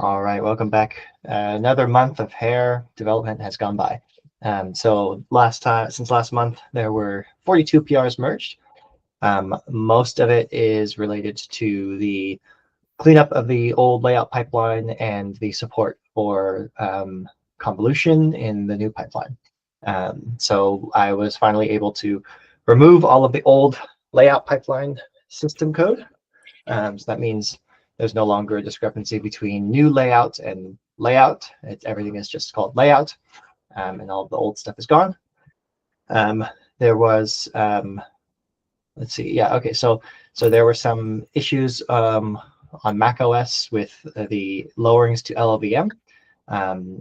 All right, welcome back. Another month of HEIR development has gone by. So since last month, there were 42 PRs merged. Most of it is related to the cleanup of the old layout pipeline and the support for convolution in the new pipeline. So I was finally able to remove all of the old layout pipeline system code. So that means there's no longer a discrepancy between new layout and layout. Everything is just called layout, and all the old stuff is gone. There was, let's see, yeah, okay, so there were some issues on Mac OS with the lowerings to LLVM.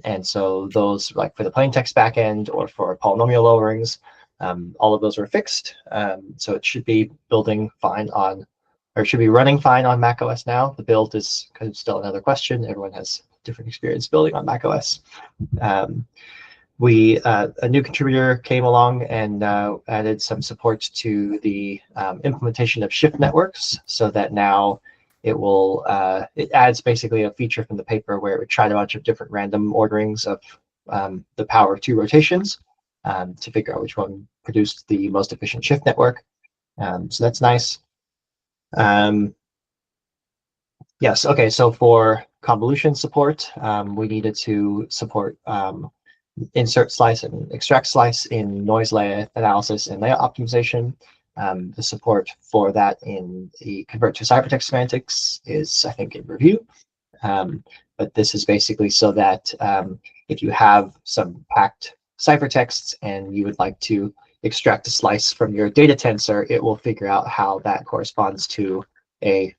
And so those, like for the plain text backend or for polynomial lowerings, all of those were fixed. So it should be building fine on, or it should be running fine on Mac OS now. The build is still another question. Everyone has different experience building on Mac OS. A new contributor came along and added some support to the implementation of shift networks, so that now it will it adds basically a feature from the paper where it would try a bunch of different random orderings of the power of 2 rotations to figure out which one produced the most efficient shift network. So that's nice. Yes, okay, so for convolution support, we needed to support insert slice and extract slice in noise layer analysis and layout optimization. The support for that in the convert to ciphertext semantics is, I think, in review. But this is basically so that if you have some packed ciphertexts and you would like to extract a slice from your data tensor, it will figure out how that corresponds to a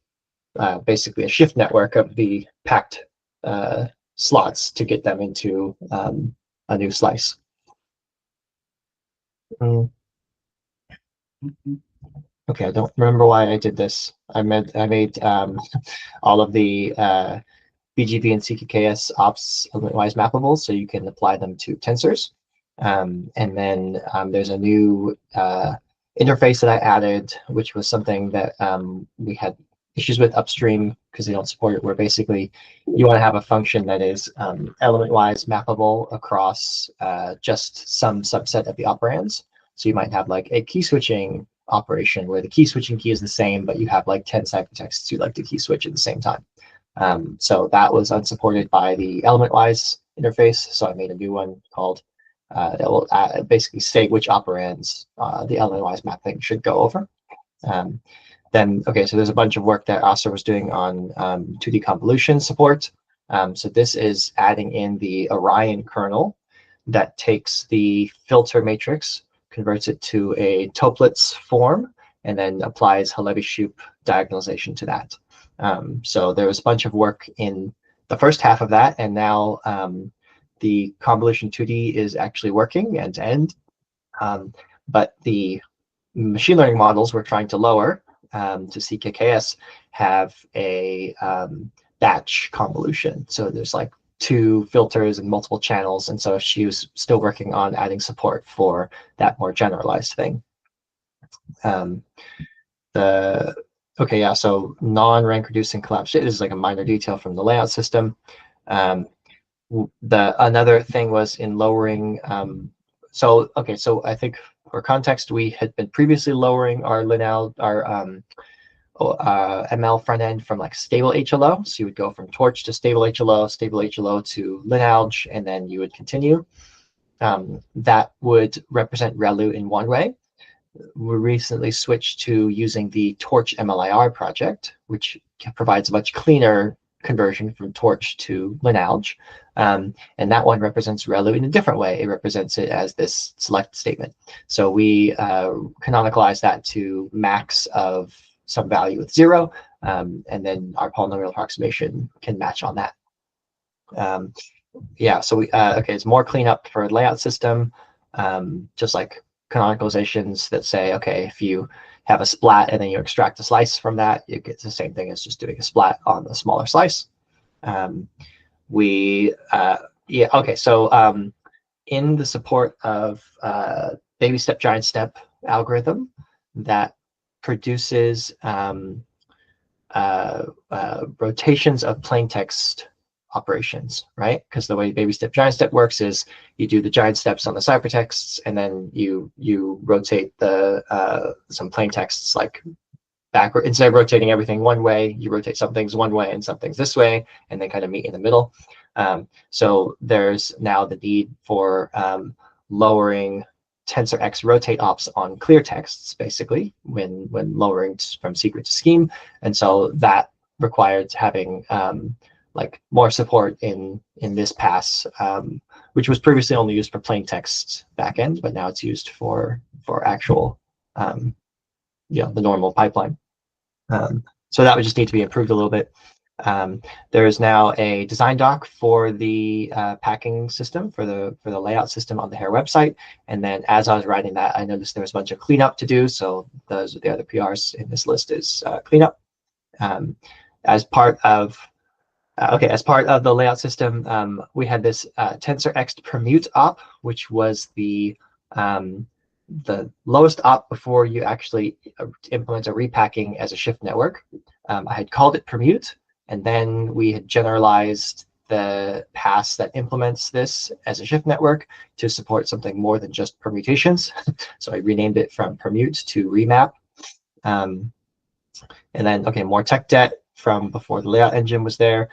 basically a shift network of the packed slots to get them into a new slice. Okay, I don't remember why I did this. I made all of the BGP and CKKS ops element-wise mappables, so you can apply them to tensors. And then there's a new interface that I added, which was something that we had issues with upstream because they don't support it, where basically you want to have a function that is element-wise mappable across just some subset of the operands. So you might have like a key switching operation where the key switching key is the same, but you have like 10 ciphertexts you'd like to key switch at the same time. So that was unsupported by the element-wise interface. So I made a new one called that will basically state which operands the element-wise mapping should go over. Then, okay, so there's a bunch of work that Asa was doing on 2D convolution support. So this is adding in the Orion kernel that takes the filter matrix, converts it to a Toeplitz form, and then applies Halevi-Shoup diagonalization to that. So there was a bunch of work in the first half of that, and now the convolution 2D is actually working end to end. But the machine learning models we're trying to lower to CKKS have a batch convolution. So there's like 2 filters and multiple channels, and so she was still working on adding support for that more generalized thing. Okay, yeah, so non-rank reducing collapse. This is like a minor detail from the layout system. Another thing was in lowering. So I think for context, we had been previously lowering our lineal, our ML front end from like stable HLO. So you would go from torch to stable HLO to lineage, and then you would continue. That would represent ReLU in one way. We recently switched to using the Torch MLIR project, which provides a much cleaner conversion from torch to lineage. And that one represents ReLU in a different way. It represents it as this select statement. So we canonicalize that to max of some value with 0, and then our polynomial approximation can match on that. Yeah, so okay, it's more cleanup for layout system, just like canonicalizations that say, okay, if you have a splat and then you extract a slice from that, you get the same thing as just doing a splat on the smaller slice. Yeah, okay, so in the support of baby step, giant step algorithm that produces rotations of plain text operations, right? Because the way baby step giant step works is you do the giant steps on the ciphertexts, and then you rotate the some plain texts like backward. Instead of rotating everything one way, you rotate some things one way and some things this way, and they kind of meet in the middle. So there's now the need for lowering tensor X rotate ops on clear texts, basically, when lowering from secret to scheme. And so that required having like more support in this pass, which was previously only used for plain text backend, but now it's used for actual the normal pipeline. So that would just need to be improved a little bit. There is now a design doc for the packing system, for the layout system on the HEIR website. And then as I was writing that, I noticed there was a bunch of cleanup to do. So those are the other PRs in this list is cleanup. As part of as part of the layout system, we had this TensorX permute op, which was the lowest op before you actually implement a repacking as a shift network. I had called it permute, and then we had generalized the pass that implements this as a shift network to support something more than just permutations. So I renamed it from permute to remap. And then, more tech debt from before the layout engine was there.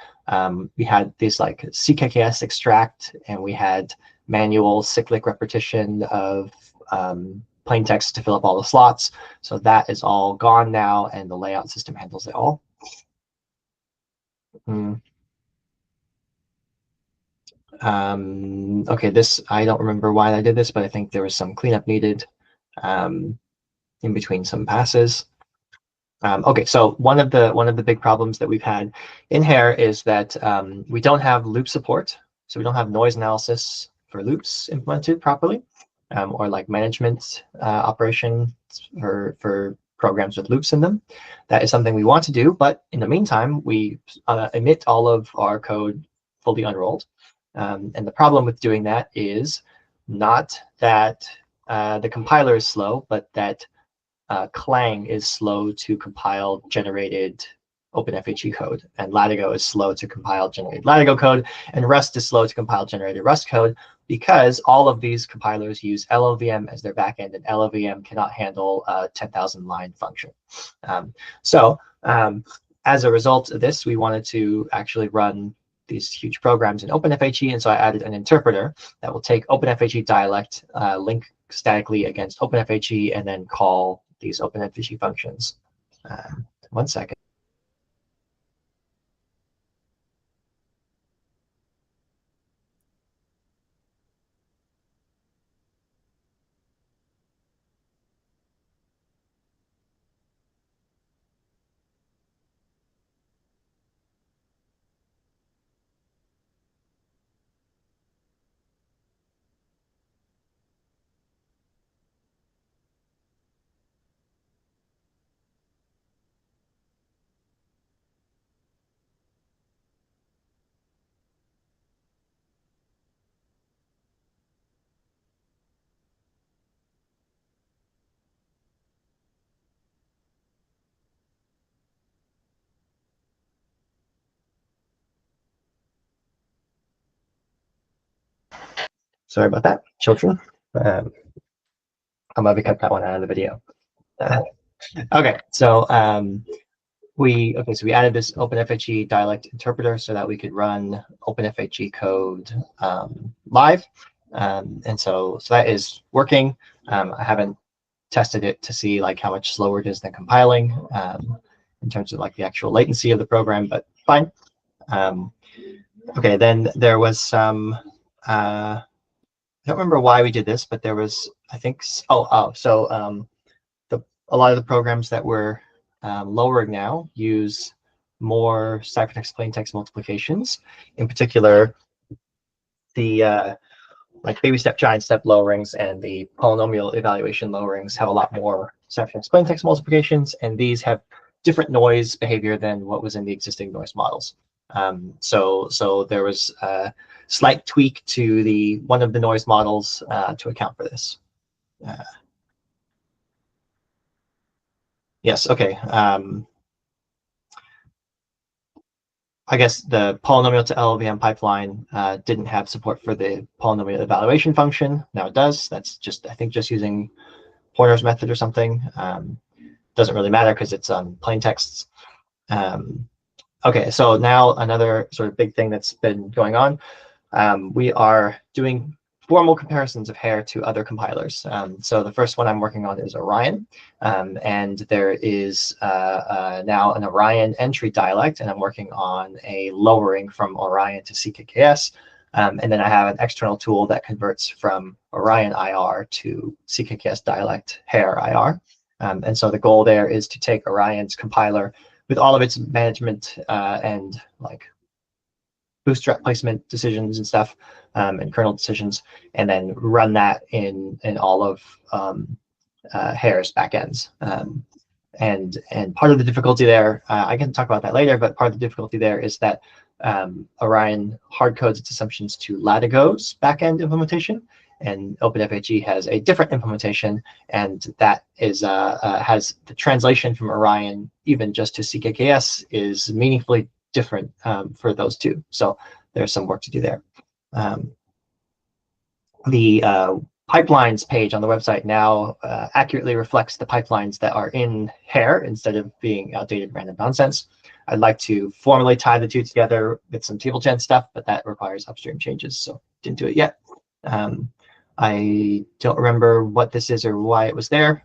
We had these like CKKS extract, and we had manual cyclic repetition of plain text to fill up all the slots. So that is all gone now, and the layout system handles it all. This, I don't remember why I did this, but I think there was some cleanup needed in between some passes. So one of the big problems that we've had in HEIR is that we don't have loop support. So we don't have noise analysis for loops implemented properly, or like management operation for programs with loops in them. That is something we want to do, but in the meantime, we emit all of our code fully unrolled. And the problem with doing that is not that the compiler is slow, but that Clang is slow to compile generated OpenFHE code, and Latigo is slow to compile generated Latigo code, and Rust is slow to compile generated Rust code, because all of these compilers use LLVM as their backend, and LLVM cannot handle a 10,000 line function. As a result of this, we wanted to actually run these huge programs in OpenFHE, and so I added an interpreter that will take OpenFHE dialect, link statically against OpenFHE, and then call these OpenFHE functions. 1 second. Sorry about that, children. I'm going to cut that one out of the video. So we added this OpenFHE dialect interpreter so that we could run OpenFHE code live, and so that is working. I haven't tested it to see like how much slower it is than compiling in terms of like the actual latency of the program, but fine. Then there was some. I don't remember why we did this, but there was, I think, a lot of the programs that we're lowering now use more ciphertext plaintext multiplications. In particular, the like baby step, giant step lowerings and the polynomial evaluation lowerings have a lot more ciphertext plaintext multiplications, and these have different noise behavior than what was in the existing noise models. So there was a slight tweak to one of the noise models to account for this. Yes, okay. I guess the polynomial to LLVM pipeline didn't have support for the polynomial evaluation function. Now it does. That's just, I think, just using Pointer's method or something. Doesn't really matter because it's on plain texts. Okay, so now another sort of big thing that's been going on. We are doing formal comparisons of HEIR to other compilers. So the first one I'm working on is Orion, and there is now an Orion entry dialect, and I'm working on a lowering from Orion to CKKS. And then I have an external tool that converts from Orion IR to CKKS dialect HEIR IR. And so the goal there is to take Orion's compiler with all of its management and like bootstrap placement decisions and stuff, and kernel decisions, and then run that in all of HEIR's backends. And part of the difficulty there, I can talk about that later, but part of the difficulty there is that Orion hard codes its assumptions to Latigo's backend implementation, and OpenFHE has a different implementation, and that is has the translation from Orion even just to CKKS is meaningfully different for those two. So there's some work to do there. The pipelines page on the website now accurately reflects the pipelines that are in HEIR instead of being outdated random nonsense. I'd like to formally tie the two together with some TableGen stuff, but that requires upstream changes, so didn't do it yet. I don't remember what this is or why it was there.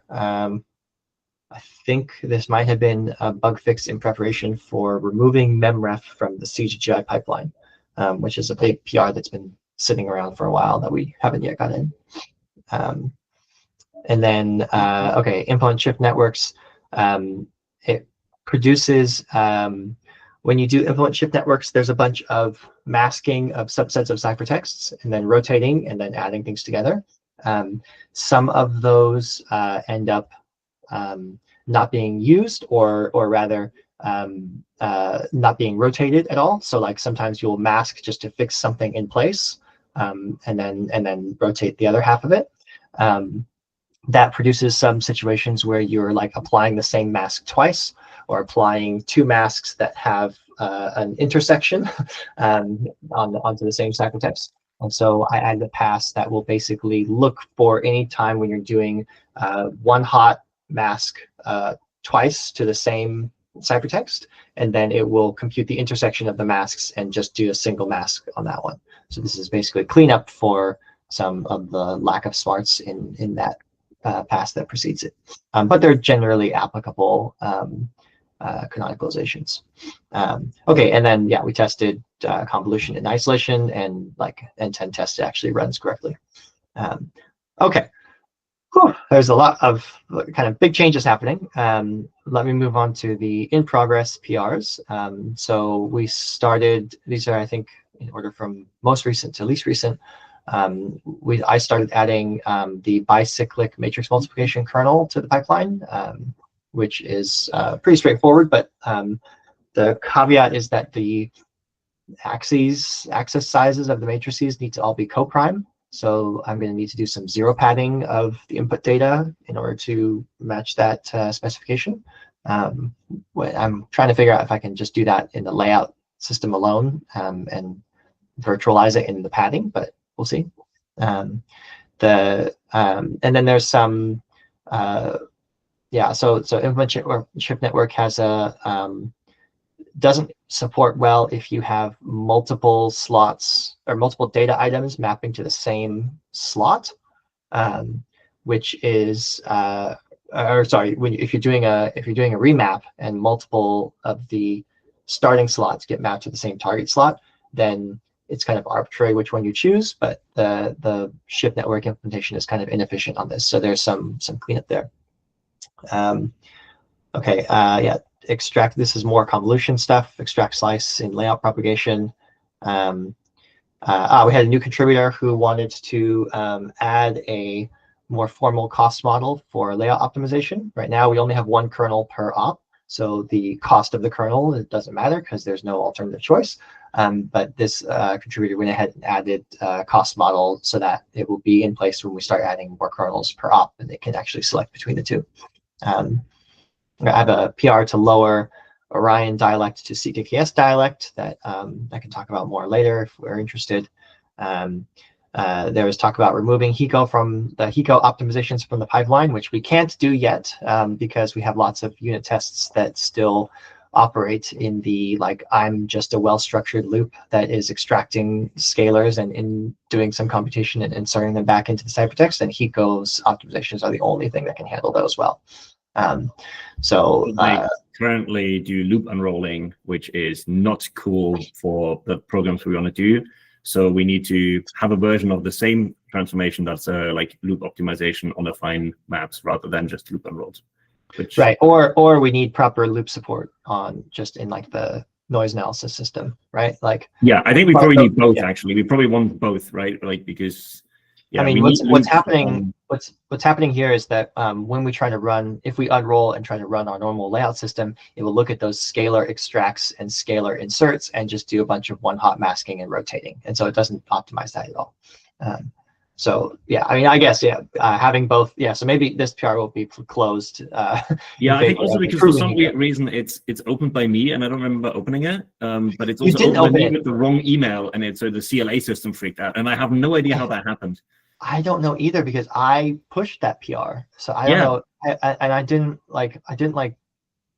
I think this might have been a bug fix in preparation for removing memref from the CGI pipeline, which is a big PR that's been sitting around for a while that we haven't yet got in. And then, okay, implement shift networks. It produces, when you do implement shift networks, there's a bunch of masking of subsets of ciphertexts and then rotating and then adding things together. Some of those end up not being used, or rather not being rotated at all. So like sometimes you'll mask just to fix something in place, and then rotate the other half of it. That produces some situations where you're like applying the same mask twice, or applying two masks that have an intersection onto the same ciphertext. And so I added a pass that will basically look for any time when you're doing one hot mask twice to the same ciphertext, and then it will compute the intersection of the masks and just do a single mask on that one. So this is basically cleanup for some of the lack of smarts in that pass that precedes it. But they're generally applicable canonicalizations. Okay, and then yeah, we tested convolution in isolation, and like N10 test actually runs correctly. Okay. Whew, there's a lot of kind of big changes happening. Let me move on to the in-progress PRs. So we started, these are, I think, in order from most recent to least recent. I started adding the bicyclic matrix multiplication kernel to the pipeline, which is pretty straightforward, but the caveat is that the axis sizes of the matrices need to all be co-prime. So I'm going to need to do some zero padding of the input data in order to match that specification. I'm trying to figure out if I can just do that in the layout system alone, and virtualize it in the padding, but we'll see. And then there's some, yeah, so implement shift network has a, doesn't support well if you have multiple slots or multiple data items mapping to the same slot, which is, or sorry, if you're doing a remap and multiple of the starting slots get mapped to the same target slot, then it's kind of arbitrary which one you choose, but the shift network implementation is kind of inefficient on this. So there's some cleanup there. Okay, yeah, extract, this is more convolution stuff, extract slice in layout propagation. We had a new contributor who wanted to add a more formal cost model for layout optimization. Right now, we only have one kernel per op, so the cost of the kernel, it doesn't matter because there's no alternative choice. But this contributor went ahead and added a cost model so that it will be in place when we start adding more kernels per op, and they can actually select between the two. I have a PR to lower Orion dialect to CKKS dialect that I can talk about more later if we're interested. There was talk about removing HECO from the HECO optimizations from the pipeline, which we can't do yet because we have lots of unit tests that still operate in the like I'm just a well-structured loop that is extracting scalars and in doing some computation and inserting them back into the ciphertext, and HECO's optimizations are the only thing that can handle those well. I currently do loop unrolling, which is not cool for the programs we want to do. So we need to have a version of the same transformation that's like loop optimization on affine maps rather than just loop unrolled. Right, or we need proper loop support on just in like the noise analysis system, right? Like yeah, I think we probably need both. Actually, we probably want both, right? Like because yeah, I mean, what's happening here is that when we try to run, if we unroll and try to run our normal layout system, it will look at those scalar extracts and scalar inserts and just do a bunch of one-hot masking and rotating, and so it doesn't optimize that at all. So yeah, I mean, I guess having both. Yeah, so maybe this PR will be closed. Yeah, I think also because for some weird reason it's opened by me and I don't remember opening it. But it's also opened by me with the wrong email, and so the CLA system freaked out, and I have no idea how that happened. I don't know either because I pushed that PR, so I don't know, and I didn't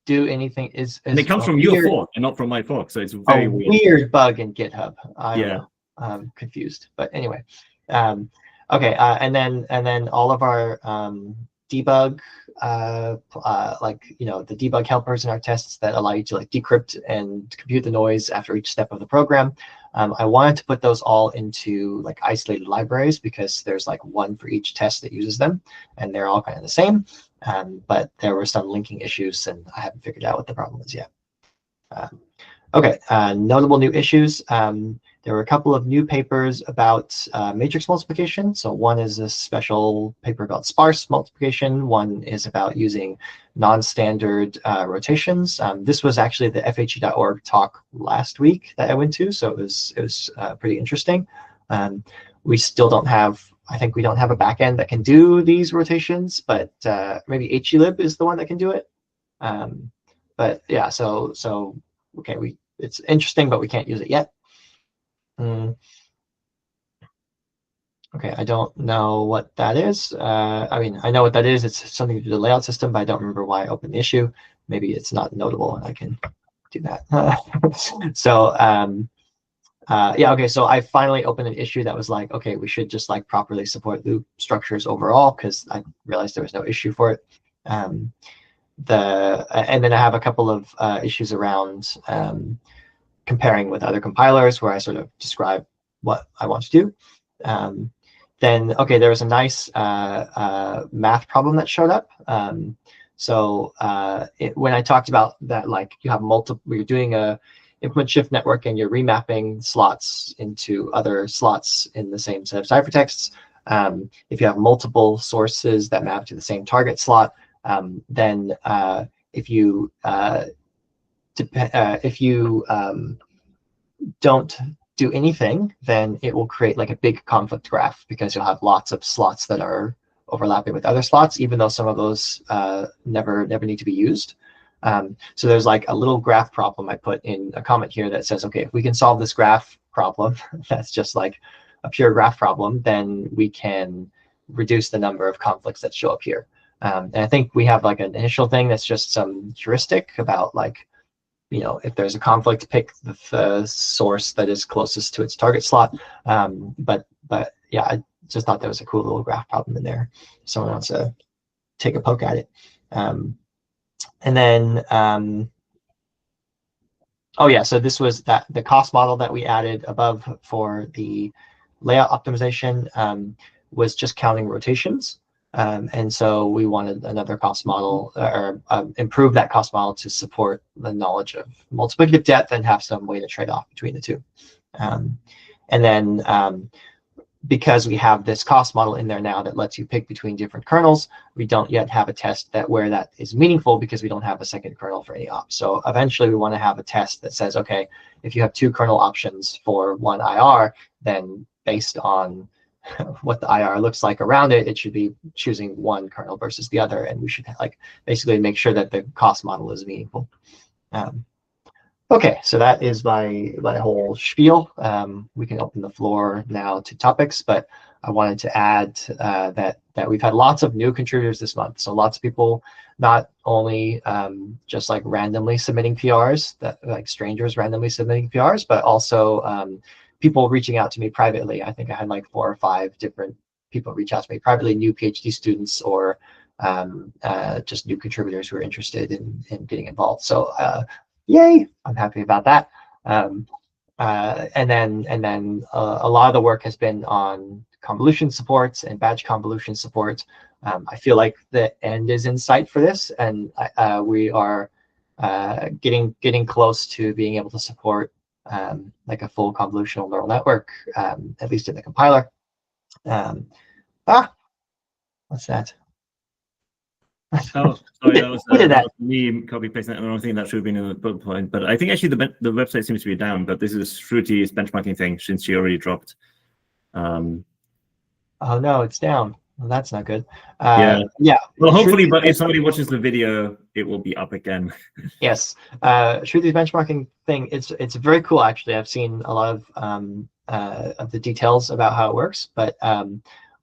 do anything. And it comes from your fork and not from my fork, so it's very weird bug in GitHub. I don't know. I'm confused, but anyway. Okay, and then all of our debug, like the debug helpers in our tests that allow you to like decrypt and compute the noise after each step of the program. I wanted to put those all into like isolated libraries because there's like one for each test that uses them, and they're all kind of the same. But there were some linking issues, and I haven't figured out what the problem is yet. Okay, notable new issues. There were a couple of new papers about matrix multiplication. So one is a special paper about sparse multiplication. One is about using non-standard rotations. This was actually the FHE.org talk last week that I went to, so it was pretty interesting. We still don't have, I think we don't have a backend that can do these rotations, but maybe HELib is the one that can do it. But yeah, so okay, it's interesting, but we can't use it yet. Okay, I don't know what that is. I mean, I know what that is. It's something to do with the layout system, but I don't remember why I opened the issue. Maybe it's not notable and I can do that. So yeah, okay, so I finally opened an issue that was like, okay, we should just like properly support loop structures overall, because I realized there was no issue for it. And then I have a couple of issues around comparing with other compilers where I sort of describe what I want to do. Then, okay, there was a nice math problem that showed up. When I talked about that, like you have multiple, you're doing a implement shift network and you're remapping slots into other slots in the same set of ciphertexts. If you have multiple sources that map to the same target slot, then if you don't do anything, then it will create like a big conflict graph because you'll have lots of slots that are overlapping with other slots, even though some of those never need to be used. So there's like a little graph problem I put in a comment here that says, okay, if we can solve this graph problem, that's just like a pure graph problem, then we can reduce the number of conflicts that show up here. And I think we have like an initial thing that's just some heuristic about like, if there's a conflict, pick the source that is closest to its target slot. But yeah, I just thought there was a cool little graph problem in there. Someone wants to take a poke at it. And then, oh yeah, so this was the cost model that we added above for the layout optimization was just counting rotations. And so we wanted another cost model or improve that cost model to support the knowledge of multiplicative depth and have some way to trade off between the two. And then because we have this cost model in there now that lets you pick between different kernels, we don't yet have a test where that is meaningful because we don't have a second kernel for any ops. So eventually we want to have a test that says, okay, if you have two kernel options for one IR, then based on what the IR looks like around it, it should be choosing one kernel versus the other, and we should like basically make sure that the cost model is meaningful. Okay, so that is my whole spiel. We can open the floor now to topics, but I wanted to add that we've had lots of new contributors this month. So lots of people not only just like randomly submitting PRs, that like strangers randomly submitting PRs, but also people reaching out to me privately. I think I had like 4 or 5 different people reach out to me privately, new PhD students or just new contributors who are interested in getting involved. So yay, I'm happy about that. Um, and then a lot of the work has been on convolution support and batch convolution support. I feel like the end is in sight for this, and we are getting close to being able to support like a full convolutional neural network, at least in the compiler. Um, what's that? Oh, sorry, Who did that that? was me copy pasting. I don't think that should have been in the bullet point, but I think actually the website seems to be down. But this is Shruti's benchmarking thing since she already dropped. Oh no, it's down. Well, that's not good. Yeah. Yeah. Well, hopefully, Shruti, but if somebody watches the video, it will be up again. yes. Shruti's benchmarking thing, it's very cool actually. I've seen a lot of the details about how it works, but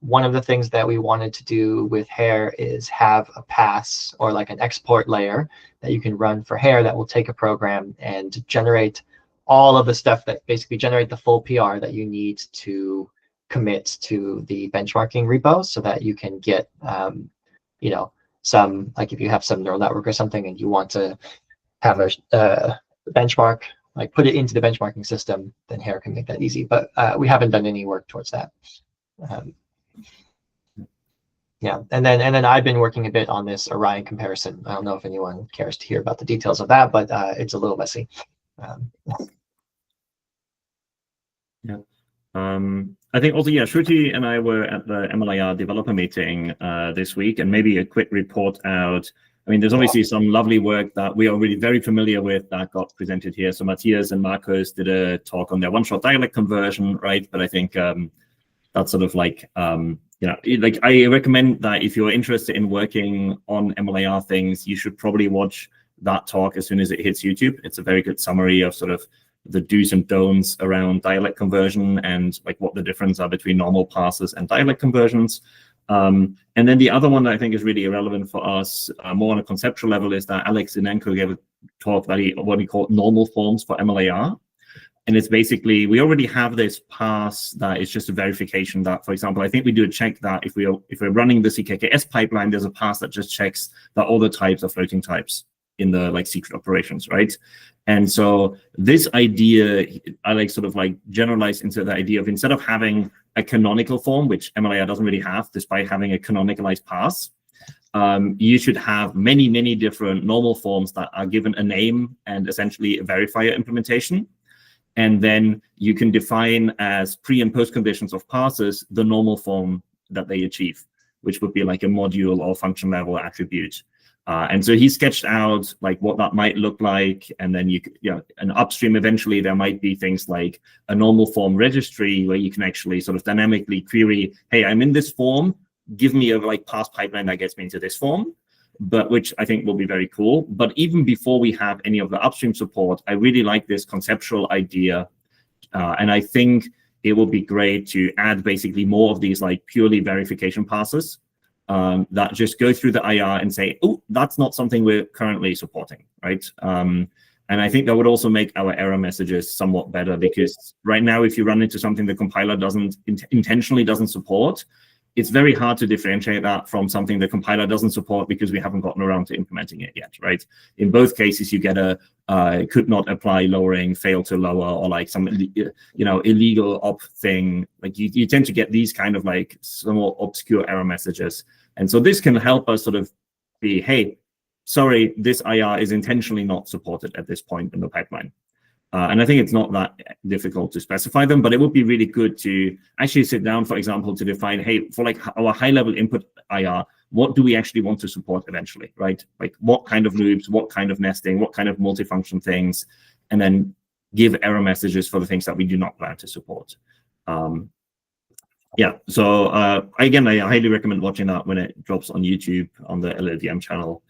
one of the things that we wanted to do with HEIR is have a pass or like an export layer that you can run for HEIR that will take a program and generate all of the stuff that basically generate the full PR that you need to commit to the benchmarking repo so that you can get, you know, some, like if you have some neural network or something and you want to have a benchmark, like put it into the benchmarking system, then HEIR can make that easy. But we haven't done any work towards that. Um, yeah, and then I've been working a bit on this Orion comparison. I don't know if anyone cares to hear about the details of that, but it's a little messy. Yeah. I think also, yeah, Shruti and I were at the MLIR developer meeting this week, and maybe a quick report out. I mean, there's obviously some lovely work that we are really very familiar with that got presented here. So Matthias and Marcos did a talk on their one-shot dialect conversion, right? But I think that's sort of like, like I recommend that if you're interested in working on MLIR things, you should probably watch that talk as soon as it hits YouTube. It's a very good summary of sort of the do's and don'ts around dialect conversion and like what the difference are between normal parsers and dialect conversions. And then the other one that I think is really irrelevant for us, more on a conceptual level, is that Alex Zinenko gave a talk that what he called normal forms for MLIR. And it's basically, we already have this pass that is just a verification that, for example, I think we do a check that if we're running the CKKS pipeline, there's a pass that just checks that all the types are floating types in the like secret operations, right? And so this idea, I like sort of like generalize into the idea of instead of having a canonical form, which MLIR doesn't really have, despite having a canonicalized pass, you should have many, many different normal forms that are given a name and essentially a verifier implementation. And then you can define as pre and post conditions of parsers the normal form that they achieve, which would be like a module or function level attribute. And so he sketched out like what that might look like, and then an upstream eventually there might be things like a normal form registry where you can actually sort of dynamically query, hey, I'm in this form, give me a like pass pipeline that gets me into this form, but which I think will be very cool. But even before we have any of the upstream support, I really like this conceptual idea, and I think it will be great to add basically more of these like purely verification passes. That just go through the IR and say, oh, that's not something we're currently supporting, right? And I think that would also make our error messages somewhat better, because right now, if you run into something the compiler intentionally doesn't support, it's very hard to differentiate that from something the compiler doesn't support because we haven't gotten around to implementing it yet, right? In both cases, you get a could not apply lowering, fail to lower, or like some illegal op thing. Like you tend to get these kind of like somewhat obscure error messages. And so this can help us sort of be, hey, sorry, this IR is intentionally not supported at this point in the pipeline. And I think it's not that difficult to specify them, but it would be really good to actually sit down, for example, to define, hey, for like our high-level input IR, what do we actually want to support eventually, right? Like what kind of loops, what kind of nesting, what kind of multifunction things, and then give error messages for the things that we do not plan to support. Yeah, so again, I highly recommend watching that when it drops on YouTube on the LLVM channel.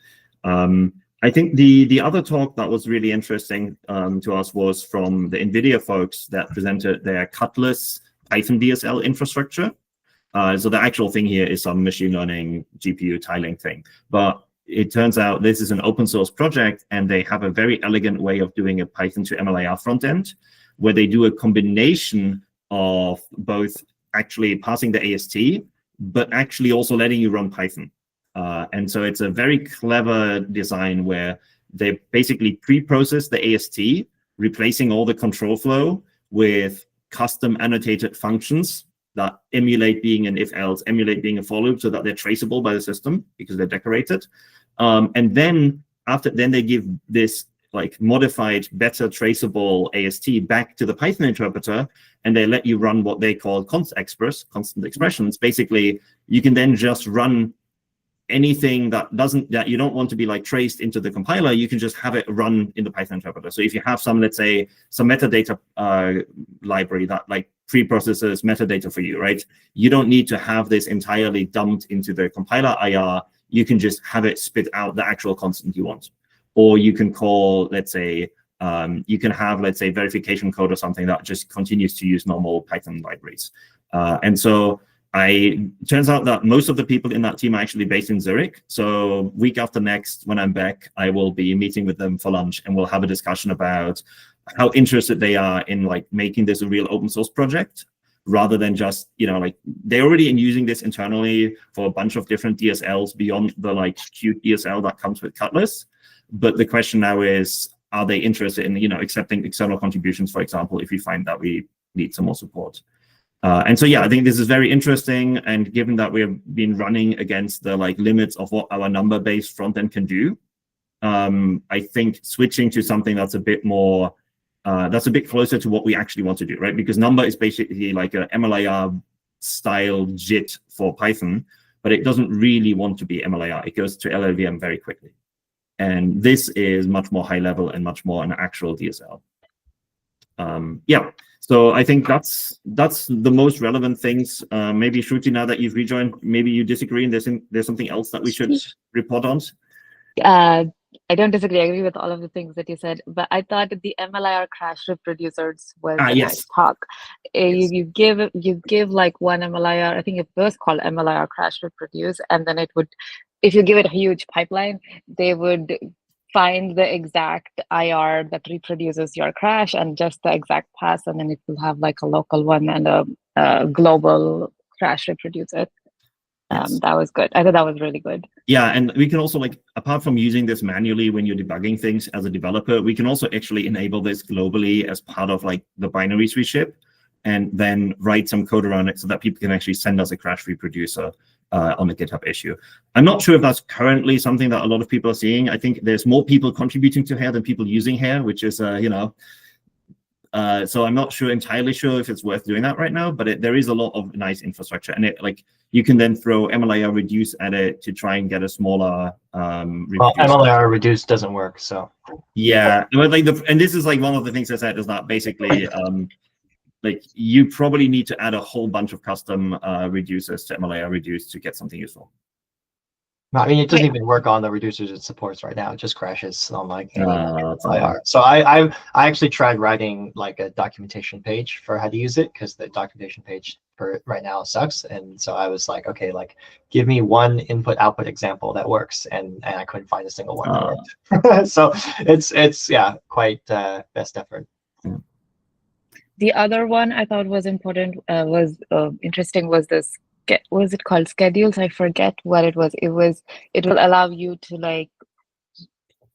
I think the other talk that was really interesting to us was from the NVIDIA folks that presented their Cutlass Python DSL infrastructure. So the actual thing here is some machine learning GPU tiling thing. But it turns out this is an open source project, and they have a very elegant way of doing a Python to MLIR front end, where they do a combination of both actually passing the AST, but actually also letting you run Python. And so it's a very clever design where they basically pre-process the AST, replacing all the control flow with custom annotated functions that emulate being an if-else, emulate being a for loop, so that they're traceable by the system because they're decorated. And then they give this like modified, better traceable AST back to the Python interpreter, and they let you run what they call constant expressions. Basically, you can then just run anything that you don't want to be like traced into the compiler. You can just have it run in the Python interpreter. So if you have some, let's say, some metadata library that like pre-processes metadata for you, right? You don't need to have this entirely dumped into the compiler IR. You can just have it spit out the actual constant you want. Or you can call, let's say, you can have, let's say, verification code or something that just continues to use normal Python libraries. And so turns out that most of the people in that team are actually based in Zurich. So week after next, when I'm back, I will be meeting with them for lunch, and we'll have a discussion about how interested they are in like making this a real open source project, rather than just, like they're already using this internally for a bunch of different DSLs beyond the like cute DSL that comes with Cutlass. But the question now is, are they interested in, accepting external contributions, for example, if we find that we need some more support? And so, yeah, I think this is very interesting. And given that we have been running against the like limits of what our number-based front end can do, I think switching to something that's a bit more, that's a bit closer to what we actually want to do, right? Because number is basically like a MLIR style JIT for Python, but it doesn't really want to be MLIR. It goes to LLVM very quickly. And this is much more high level and much more an actual DSL. Yeah. So I think that's the most relevant things. Maybe Shruti, now that you've rejoined, maybe you disagree and there's something else that we should report on. I don't disagree. I agree with all of the things that you said, but I thought the MLIR crash reproducers was a nice talk. Yes. You give like one MLIR, I think it was called MLIR crash reproduce, and then it would, if you give it a huge pipeline, they would find the exact IR that reproduces your crash and just the exact pass, and then it will have like a local one and a global crash reproducer. Yes. That was good. I thought that was really good. Yeah, and we can also, like, apart from using this manually when you're debugging things as a developer, we can also actually enable this globally as part of like the binaries we ship, and then write some code around it so that people can actually send us a crash reproducer on the GitHub issue. I'm not sure if that's currently something that a lot of people are seeing. I think there's more people contributing to HEIR than people using HEIR, which is, so I'm not entirely sure if it's worth doing that right now, but there is a lot of nice infrastructure, and you can then throw MLIR reduce at it to try and get a smaller well, MLIR reduce doesn't work, so yeah. But and this is like one of the things I said is that basically like you probably need to add a whole bunch of custom reducers to MLIR reduce to get something useful. I mean, it doesn't even work on the reducers it supports right now. It just crashes on like any IR. So I actually tried writing like a documentation page for how to use it, because the documentation page for it right now sucks. And so I was like, okay, like give me one input output example that works, and I couldn't find a single one that worked. So it's yeah, quite best effort. The other one I thought was important, interesting, was this. What was it called? Schedules. I forget what it was. It will allow you to like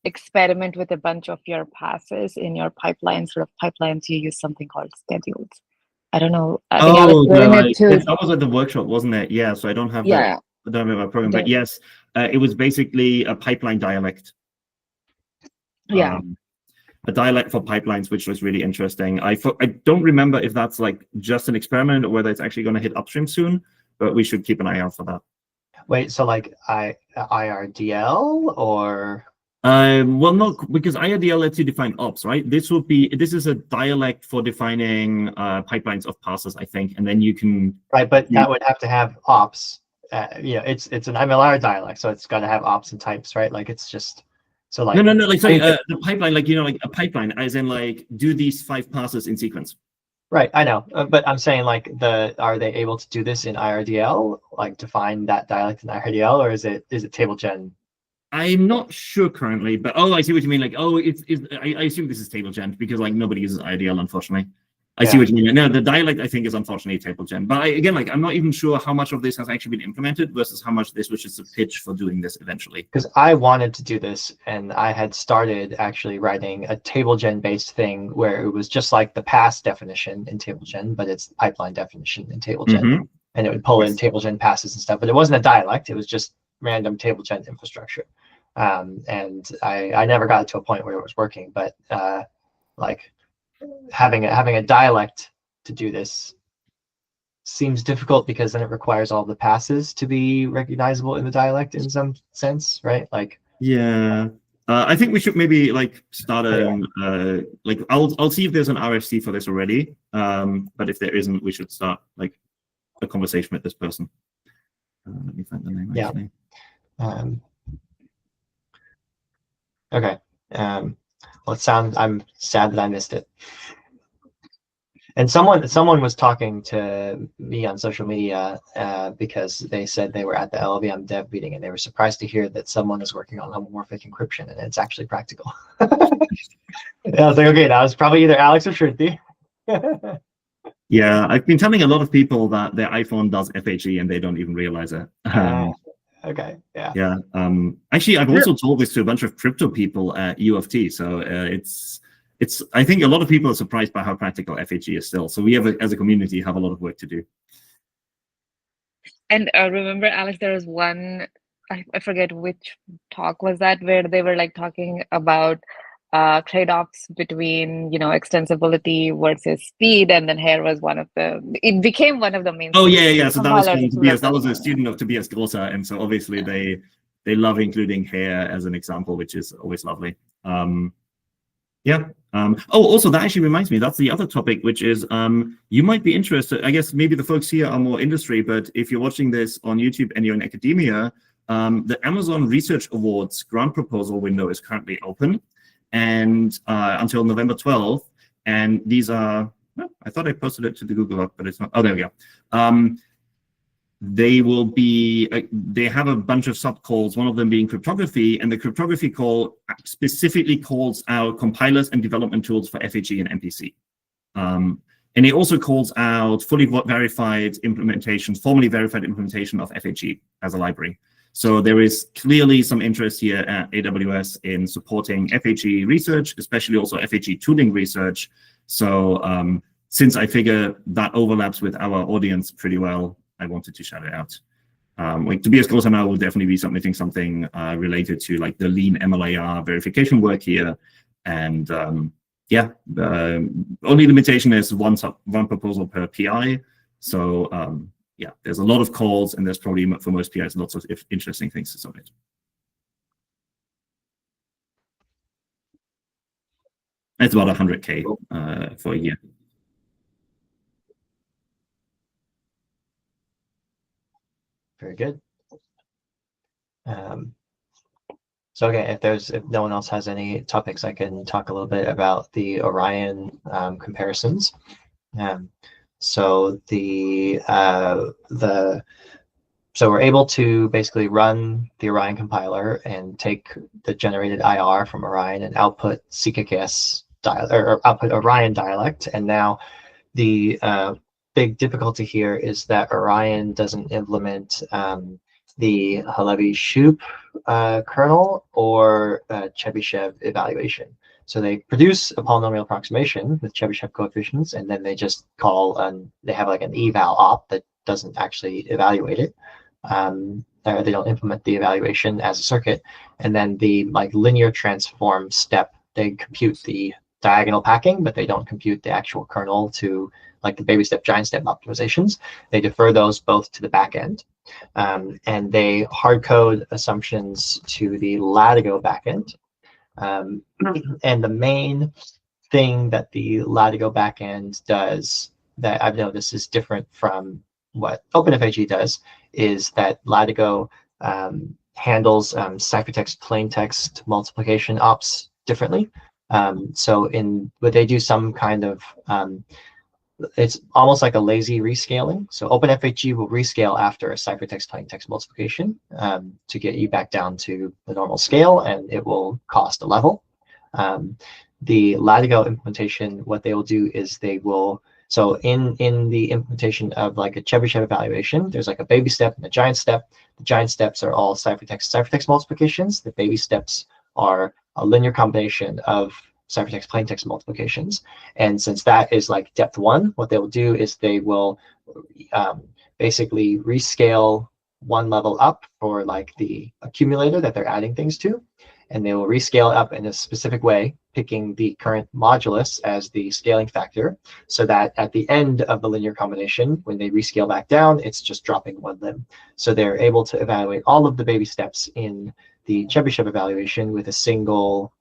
experiment with a bunch of your passes in your pipeline. Sort of pipelines, you use something called schedules. I don't know. I think I was doing it too. That was at the workshop, wasn't it? Yeah. So I don't have I don't have my program, but yes, it was basically a pipeline dialect. Yeah. A dialect for pipelines, which was really interesting. I don't remember if that's like just an experiment or whether it's actually going to hit upstream soon, but we should keep an eye out for that. Wait, so like IRDL or? Well, no, because IRDL lets you define ops, right? This is a dialect for defining pipelines of passes, I think, and then you can. Right, but that would have to have ops. It's an MLR dialect, so it's got to have ops and types, right? Like it's just. So like no, like sorry, the pipeline, like like a pipeline, as in like do these 5 passes in sequence. right, I know, but I'm saying like are they able to do this in IRDL, like to find that dialect in IRDL, or is it table gen? I'm not sure currently, but I see what you mean. Like, I assume this is table gen because like nobody uses IDL, unfortunately. I see what you mean. No, the dialect I think is unfortunately table gen, but again, like I'm not even sure how much of this has actually been implemented versus how much this was just a pitch for doing this eventually. Because I wanted to do this, and I had started actually writing a table gen based thing where it was just like the pass definition in table gen, but it's pipeline definition in table gen, and it would pull in table gen passes and stuff. But it wasn't a dialect; it was just random table gen infrastructure. And I never got it to a point where it was working, but like having a dialect to do this seems difficult because then it requires all the passes to be recognizable in the dialect in some sense, right? Like, yeah, I think we should maybe like start like I'll see if there's an RFC for this already, but if there isn't, we should start like a conversation with this person. Let me find the name actually. Okay. I'm sad that I missed it. And someone was talking to me on social media because they said they were at the LLVM dev meeting and they were surprised to hear that someone is working on homomorphic encryption and it's actually practical. I was like, okay, that was probably either Alex or Shruti. Yeah, I've been telling a lot of people that their iPhone does FHE and they don't even realize it. Okay, yeah. Yeah. Actually, I've also told this to a bunch of crypto people at U of T. So it's. I think a lot of people are surprised by how practical FHE is still. So we have, as a community, have a lot of work to do. And remember, Alex, there was one, I forget which talk was that, where they were like talking about trade-offs between, extensibility versus speed, and then HEIR was it became one of the main. Oh yeah. So that was from Tobias. That was a student of Tobias Grosser, and so obviously they love including HEIR as an example, which is always lovely. Yeah. Also, that actually reminds me, that's the other topic, which is you might be interested. I guess maybe the folks here are more industry, but if you're watching this on YouTube and you're in academia, the Amazon Research Awards grant proposal window is currently open and until November 12th. And these are, I thought I posted it to the Google Doc, but it's not. Oh, there we go. They will be, they have a bunch of sub calls, one of them being cryptography, and the cryptography call specifically calls out compilers and development tools for FHE and MPC. And it also calls out fully verified implementations, formally verified implementation of FHE as a library. So there is clearly some interest here at AWS in supporting FHE research, especially also FHE tooling research. So since I figure that overlaps with our audience pretty well, I wanted to shout it out. Like Tobias Grosser now will definitely be submitting something related to like the lean MLIR verification work here. And yeah, only limitation is one proposal per PI. So yeah, there's a lot of calls and there's probably for most PIs lots of interesting things to submit. It's about 100K for a year. Very good. So again, if no one else has any topics, I can talk a little bit about the Orion comparisons. So so we're able to basically run the Orion compiler and take the generated IR from Orion and output CKKS or output Orion dialect. And now the big difficulty here is that Orion doesn't implement the Halevi-Shoup kernel or Chebyshev evaluation. So they produce a polynomial approximation with Chebyshev coefficients, and then they just call they have like an eval op that doesn't actually evaluate it. Or they don't implement the evaluation as a circuit, and then the like linear transform step, they compute the diagonal packing, but they don't compute the actual kernel to like the baby step, giant step optimizations. They defer those both to the back end. And they hard code assumptions to the Latigo backend. And the main thing that the Latigo backend does that I've noticed is different from what OpenFHE does is that Latigo handles ciphertext plaintext multiplication ops differently. So but they do some kind of it's almost like a lazy rescaling. So OpenFHE will rescale after a ciphertext plaintext multiplication to get you back down to the normal scale, and it will cost a level. The Latigo implementation, what they will do is they will, so in the implementation of like a Chebyshev evaluation, there's like a baby step and a giant step. The giant steps are all ciphertext multiplications. The baby steps are a linear combination of ciphertext plaintext multiplications. And since that is like depth 1, what they will do is they will basically rescale one level up for like the accumulator that they're adding things to, and they will rescale up in a specific way, picking the current modulus as the scaling factor, so that at the end of the linear combination, when they rescale back down, it's just dropping one limb. So they're able to evaluate all of the baby steps in the Chebyshev evaluation with a single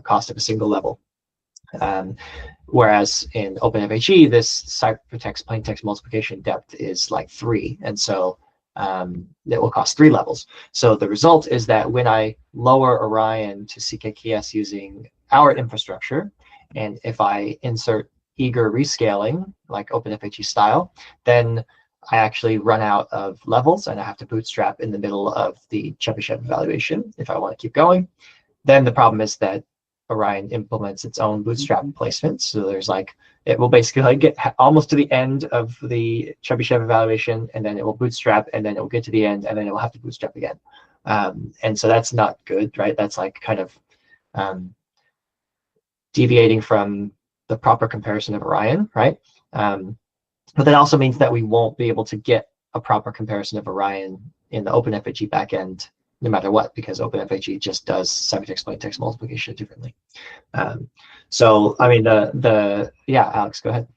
cost of a single level. Whereas in OpenFHE, this ciphertext plaintext multiplication depth is like 3, and so it will cost 3 levels. So the result is that when I lower Orion to CKKS using our infrastructure, and if I insert eager rescaling, like OpenFHE style, then I actually run out of levels and I have to bootstrap in the middle of the Chebyshev evaluation if I want to keep going. Then the problem is that Orion implements its own bootstrap placement. So there's like, it will basically like get almost to the end of the Chebyshev evaluation, and then it will bootstrap, and then it will get to the end, and then it will have to bootstrap again. And so that's not good, right? That's like kind of deviating from the proper comparison of Orion, right? But that also means that we won't be able to get a proper comparison of Orion in the OpenFHE backend no matter what, because OpenFHE just does ciphertext plaintext multiplication differently. So, I mean, yeah, Alex, go ahead.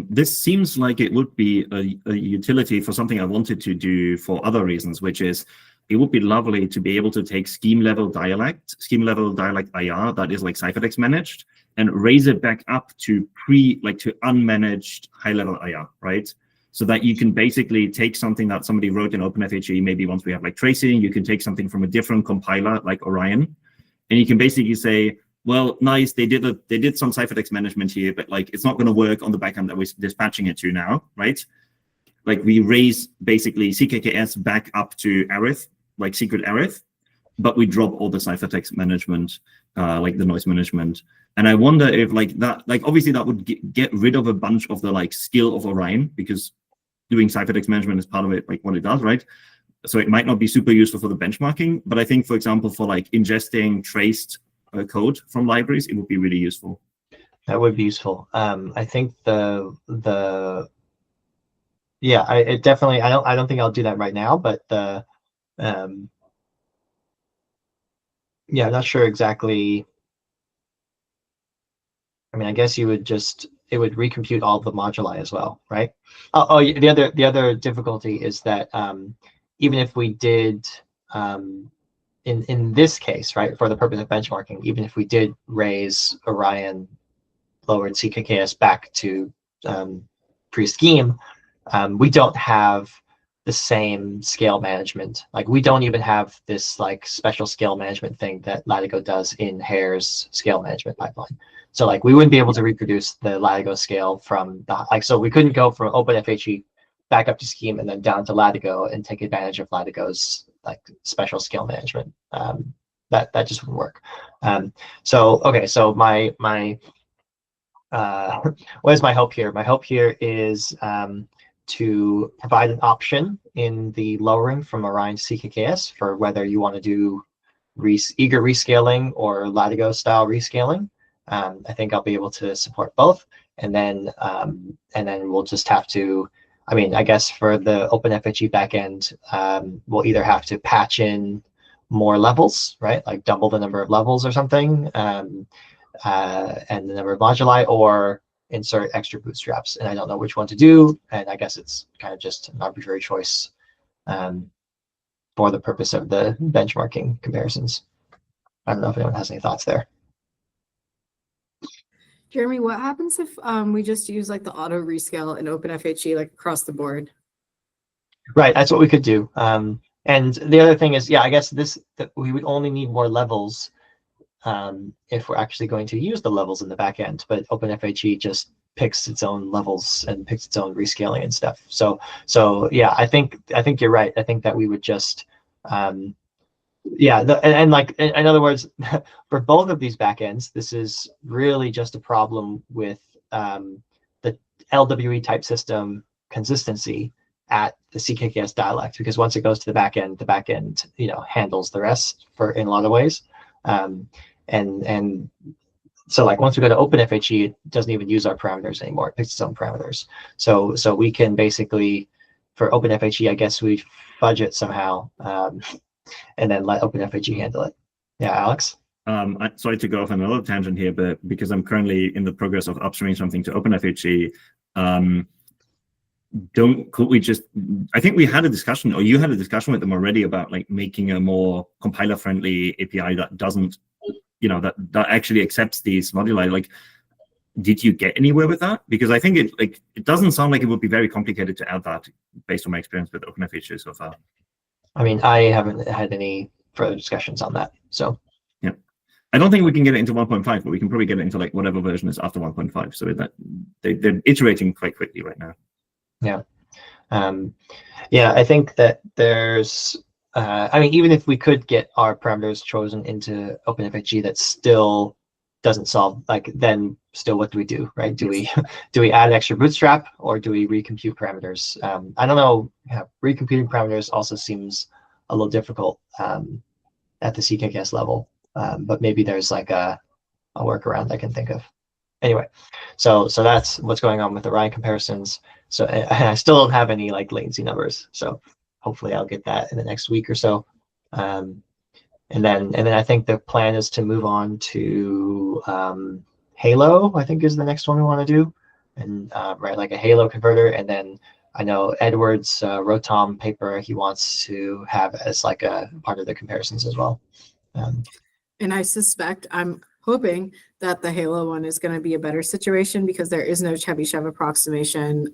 This seems like it would be a utility for something I wanted to do for other reasons, which is it would be lovely to be able to take scheme level dialect IR that is like ciphertext managed and raise it back up to to unmanaged high level IR, right? So that you can basically take something that somebody wrote in OpenFHE, maybe once we have like tracing, you can take something from a different compiler like Orion, and you can basically say, well, nice, they did some ciphertext management here, but like it's not going to work on the backend that we're dispatching it to now, right? Like we raise basically CKKS back up to arith, like secret arith, but we drop all the ciphertext management, like the noise management. And I wonder if like that, like obviously that would get rid of a bunch of the like skill of Orion, because doing ciphertext management is part of it, like what it does, right? So it might not be super useful for the benchmarking, but I think, for example, for like ingesting traced code from libraries, it would be really useful. That would be useful. I think yeah, it definitely. I don't think I'll do that right now, but yeah, I'm not sure exactly. I mean, I guess it would recompute all the moduli as well, right? Oh, the other difficulty is that even if we did in this case, right, for the purpose of benchmarking, even if we did raise Orion lowered CKKS back to pre-scheme, we don't have the same scale management. Like we don't even have this like special scale management thing that Latigo does in HEIR's scale management pipeline. So like we wouldn't be able to reproduce the Latigo scale from so we couldn't go from OpenFHE back up to Scheme and then down to Latigo and take advantage of Latigo's like special scale management. That just wouldn't work. So okay, so my what is my hope here? My hope here is to provide an option in the lowering from Orion to CKKS for whether you want to do eager rescaling or Latigo style rescaling. I think I'll be able to support both, and then we'll just have to. I mean, I guess for the OpenFHE backend, we'll either have to patch in more levels, right? Like double the number of levels or something, and the number of moduli, or insert extra bootstraps. And I don't know which one to do. And I guess it's kind of just an arbitrary choice for the purpose of the benchmarking comparisons. I don't know if anyone has any thoughts there. Jeremy, what happens if we just use like the auto rescale in OpenFHE like across the board? Right, that's what we could do. And the other thing is, yeah, I guess that we would only need more levels if we're actually going to use the levels in the back end. But OpenFHE just picks its own levels and picks its own rescaling and stuff. So yeah, I think you're right. I think that we would just yeah, and like in other words, for both of these backends, this is really just a problem with the LWE type system consistency at the CKKS dialect, because once it goes to the back end, handles the rest in a lot of ways. And so like once we go to OpenFHE, it doesn't even use our parameters anymore. It picks its own parameters. So we can basically, for OpenFHE, I guess we fudge it somehow. And then let OpenFHE handle it. Yeah, Alex? Sorry to go off on another tangent here, but because I'm currently in the progress of upstreaming something to OpenFHE, could we just, I think we had a discussion, or you had a discussion with them already about like making a more compiler-friendly API that doesn't, that actually accepts these moduli. Like, did you get anywhere with that? Because I think it doesn't sound like it would be very complicated to add that based on my experience with OpenFHE so far. I mean, I haven't had any further discussions on that. So yeah, I don't think we can get it into 1.5, but we can probably get it into like whatever version is after 1.5. So that they're iterating quite quickly right now. Yeah, yeah. I think that there's. I mean, even if we could get our parameters chosen into OpenFHE, that still doesn't solve. Like, then still, what do we do, right? Do we add extra bootstrap, or do we recompute parameters? I don't know. Yeah, recomputing parameters also seems a little difficult at the CKKS level, but maybe there's like a workaround I can think of. Anyway, so that's what's going on with the Ryan comparisons. So I still don't have any like latency numbers. So hopefully I'll get that in the next week or so. And then I think the plan is to move on to Halo, I think is the next one we want to do, and write like a Halo converter. And then I know Edward's Rotom paper he wants to have as like a part of the comparisons as well. And I suspect, I'm hoping that the Halo one is going to be a better situation, because there is no Chebyshev approximation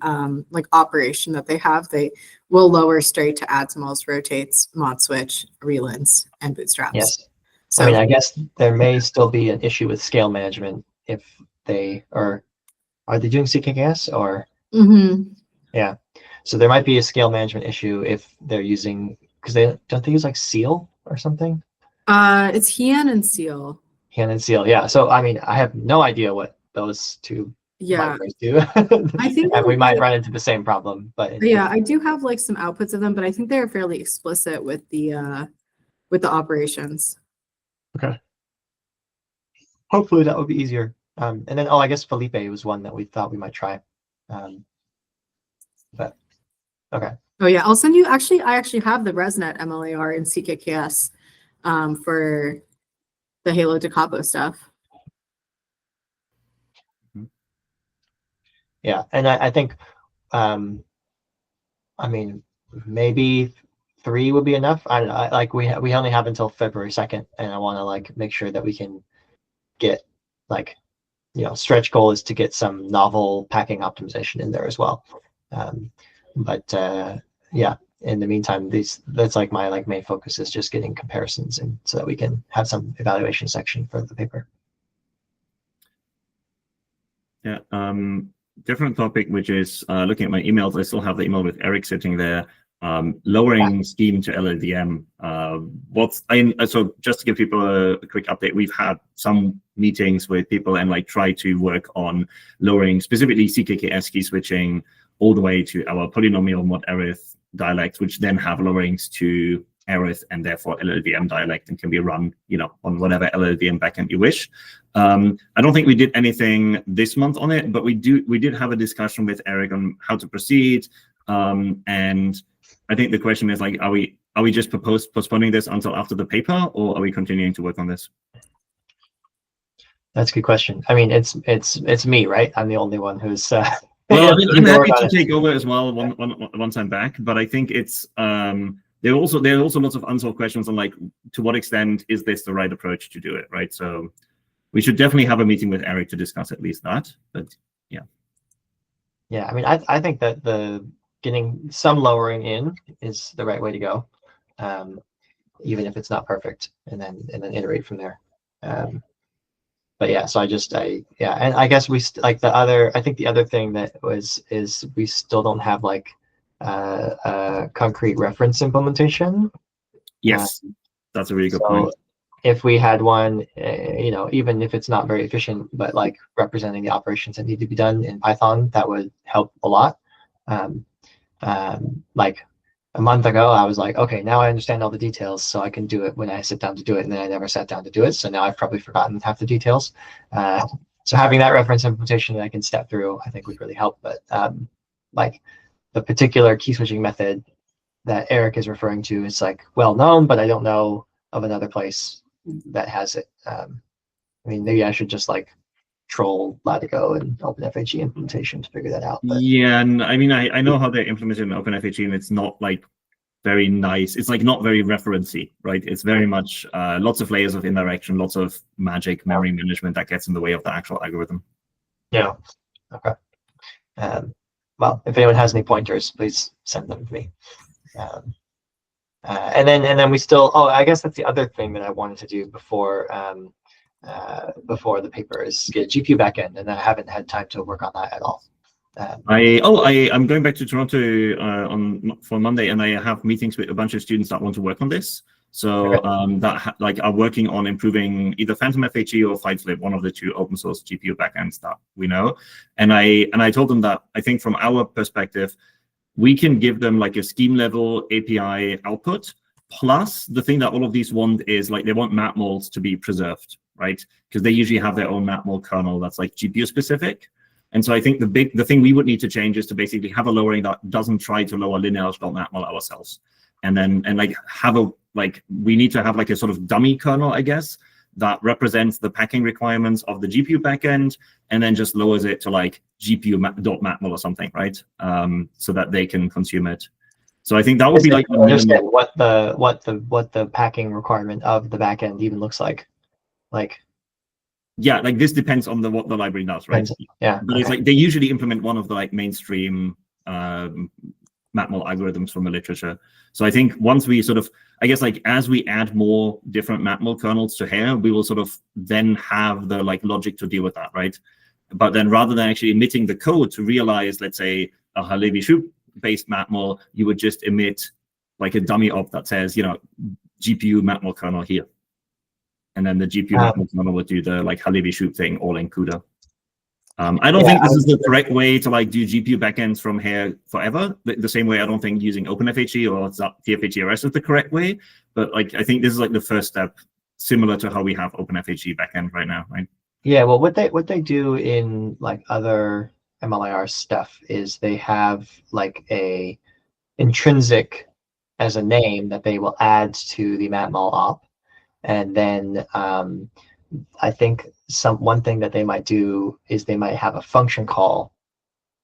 like operation that they have. They will lower straight to add smalls, rotates, mod switch, relins, and bootstraps. Yes. So I mean, I guess there may still be an issue with scale management if they are they doing CKKS or yeah. So there might be a scale management issue if they're using, because they use like Seal or something. It's Heian and Seal. Heian and Seal, yeah. So I mean, I have no idea what those two libraries do. I think and we might run into the same problem, but yeah, I do have like some outputs of them, but I think they're fairly explicit with the operations. Okay. Hopefully that would be easier. And then I guess Felipe was one that we thought we might try. But okay. Oh yeah, I'll send you. Actually, I actually have the ResNet MLAR in CKKS for the Halo to Capo stuff. Yeah, and I think, I mean, maybe 3 would be enough. I don't know. Like we only have until February 2nd, and I want to like make sure that we can get like, stretch goal is to get some novel packing optimization in there as well. But yeah, in the meantime, that's like my main focus is just getting comparisons, and so that we can have some evaluation section for the paper. Yeah. Different topic, which is looking at my emails. I still have the email with Eric sitting there. Lowering scheme to LLVM. So just to give people a quick update, we've had some meetings with people and like try to work on lowering specifically CKKS key switching all the way to our polynomial mod arith dialects, which then have lowerings to arith and therefore LLVM dialect and can be run, on whatever LLVM backend you wish. I don't think we did anything this month on it, but we did have a discussion with Eric on how to proceed. And I think the question is like, are we just postponing this until after the paper, or are we continuing to work on this? That's a good question. I mean, it's me, right? I'm the only one who's. Well, I'm happy to take over as well once I'm back, but I think it's there are also lots of unsolved questions on like to what extent is this the right approach to do it, right? So we should definitely have a meeting with Eric to discuss at least that. But yeah. Yeah, I mean, I think that getting some lowering in is the right way to go. even if it's not perfect, and then iterate from there. But yeah, so yeah, and I guess like I think the other thing that is we still don't have like a concrete reference implementation. Yes, that's a really good So point. if we had one, even if it's not very efficient, but like representing the operations that need to be done in Python, that would help a lot. Like a month ago, I was like, okay, now I understand all the details, so I can do it when I sit down to do it, and then I never sat down to do it, so now I've probably forgotten half the details. So having that reference implementation that I can step through, I think would really help. But like the particular key switching method that Eric is referring to is like well known, but I don't know of another place that has it. I mean, maybe I should just like troll Latigo and OpenFHE implementation to figure that out. But yeah, and I mean, I know how they're implemented in OpenFHE, and it's not like very nice. It's like not very referencey, right? It's very much lots of layers of indirection, lots of magic memory management that gets in the way of the actual algorithm. Yeah. Okay. Well, if anyone has any pointers, please send them to me. And then we still. Oh, I guess that's the other thing that I wanted to do before the paper is get a GPU backend, and I haven't had time to work on that at all. I'm going back to Toronto for Monday, and I have meetings with a bunch of students that want to work on this. So that are working on improving either Phantom FHE or FlightSlip, one of the two open source GPU backends that we know. And I told them that I think from our perspective, we can give them like a scheme level API output. Plus, the thing that all of these want is like they want map molds to be preserved, right? Because they usually have their own map mold kernel that's like GPU specific. And so I think the thing we would need to change is to basically have a lowering that doesn't try to lower lineage.matmol ourselves. And we need to have like a sort of dummy kernel, I guess, that represents the packing requirements of the GPU backend, and then just lowers it to like GPU.matmol or something, right? So that they can consume it. So I think that would be like understand what the packing requirement of the backend even looks like. Like yeah, like this depends on what the library does, right? Yeah. But it's like they usually implement one of the like mainstream matmol algorithms from the literature. So I think once we sort of, I guess like as we add more different matmol kernels to HEIR, we will sort of then have the like logic to deal with that, right? But then rather than actually emitting the code to realize, let's say, a Halevi-Shoup based matmol, you would just emit like a dummy op that says, GPU matmol kernel here. And then the GPU matmol kernel would do the like Halevi-Shoup thing all in CUDA. I don't think this is the correct way to like do GPU backends from HEIR forever. The same way I don't think using OpenFHE or TFHERS is the correct way. But like I think this is like the first step, similar to how we have OpenFHE backend right now, right? Yeah, well, what they do in like other MLIR stuff is they have like a intrinsic as a name that they will add to the matmol op, and then I think one thing that they might do is they might have a function call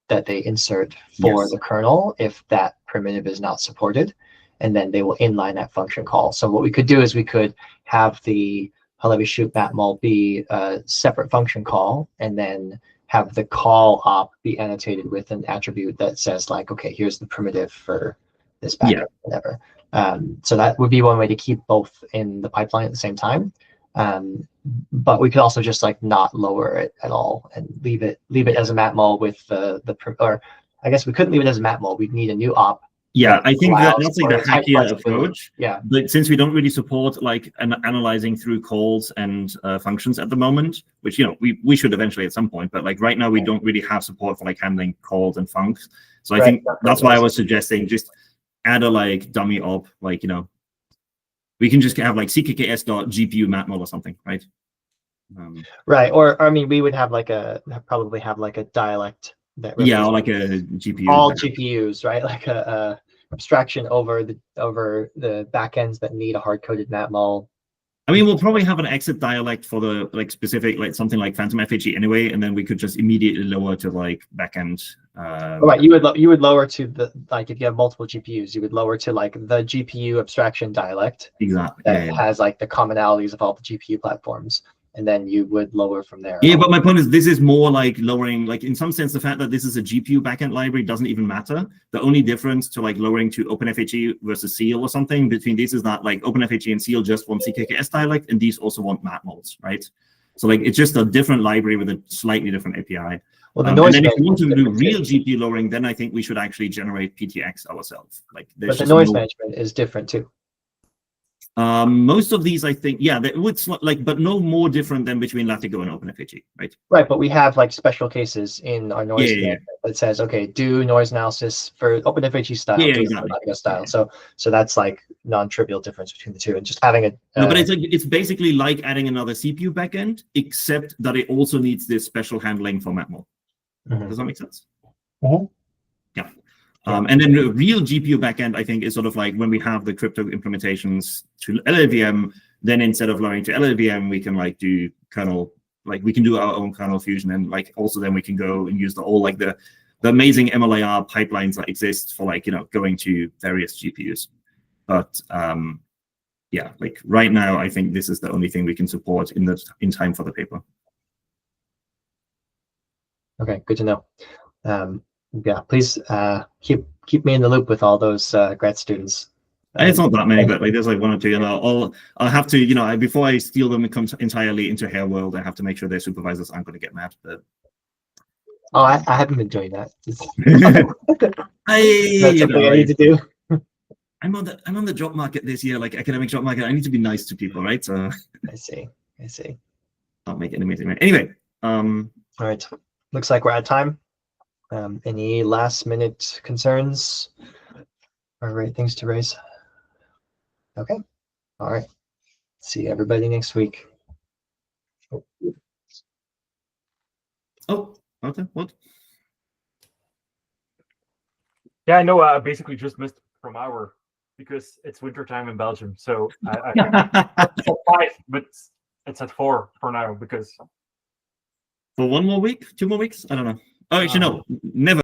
that they insert for the kernel if that primitive is not supported, and then they will inline that function call. So what we could do is we could have the Halevi-Shoup matmol be a separate function call, and then have the call op be annotated with an attribute that says like, okay, here's the primitive for this backend, whatever. So that would be one way to keep both in the pipeline at the same time. But we could also just like not lower it at all and leave it as a matmol with or I guess we couldn't leave it as a matmol. We'd need a new op. Yeah, I think that's like the hackier approach. Yeah. But since we don't really support like analyzing through calls and functions at the moment, which we should eventually at some point, but like right now we don't really have support for like handling calls and funcs. So I think that's why I was suggesting just add a like dummy op, like we can just have like ckks.gpu matmol or something, right? Right, or I mean, we would have probably have like a dialect that or like a GPU. All GPUs, right? Like a abstraction over the backends that need a hard-coded matmol. I mean, we'll probably have an exit dialect for the like specific like something like Phantom FHE anyway, and then we could just immediately lower to like backend. Right, you would lower to the like if you have multiple GPUs, you would lower to like the GPU abstraction dialect. Exactly. That has like the commonalities of all the GPU platforms, and then you would lower from there. Yeah, but my point is, this is more like lowering, like in some sense, the fact that this is a GPU backend library doesn't even matter. The only difference to like lowering to OpenFHE versus Seal or something between these is that like OpenFHE and Seal just want CKKS dialect, and these also want matmults, right? So like it's just a different library with a slightly different API. Well, the And noise then if you want to do management real is different GPU lowering, then I think we should actually generate PTX ourselves. Like too. there's But the just noise no- management is different too. Most of these, I think, yeah, they would like, but no more different than between Latigo and OpenFHE, right? Right, but we have like special cases in our noise Yeah, yeah, yeah. management that says, okay, do noise analysis for OpenFHE style, Yeah, do it exactly. for Latigo style. So that's like non-trivial difference between the two, and just having a No, but it's basically like adding another CPU backend, except that it also needs this special handling for matmul. Mhm. Does that make sense? Mhm. Yeah. And then the real GPU backend, I think, is sort of like when we have the crypto implementations to LLVM, then instead of learning to LLVM, we can like do kernel, like we can do our own kernel fusion, and like also then we can go and use the amazing MLIR pipelines that exist for like, going to various GPUs. But yeah, like right now, I think this is the only thing we can support in time for the paper. Okay, good to know. Yeah, please keep me in the loop with all those grad students. And it's not that many, but like there's like one or two, and I'll have to, before I steal them and come entirely into HEIR world, I have to make sure their supervisors aren't going to get mad. But Oh, I haven't been doing that. That's I something I need to do. I'm on the job market this year, like academic job market. I need to be nice to people, right? So I see. I'll make it amazing. Anyway, All right. Looks like we're out of time. Any last minute concerns or things to raise? Okay. All right. See everybody next week. oh, okay, what? Yeah, I know. I basically just missed from hour because it's winter time in Belgium. So I it's at 5, but it's at 4 for now because For 1 more week, 2 more weeks? I don't know. Oh, actually, no, never.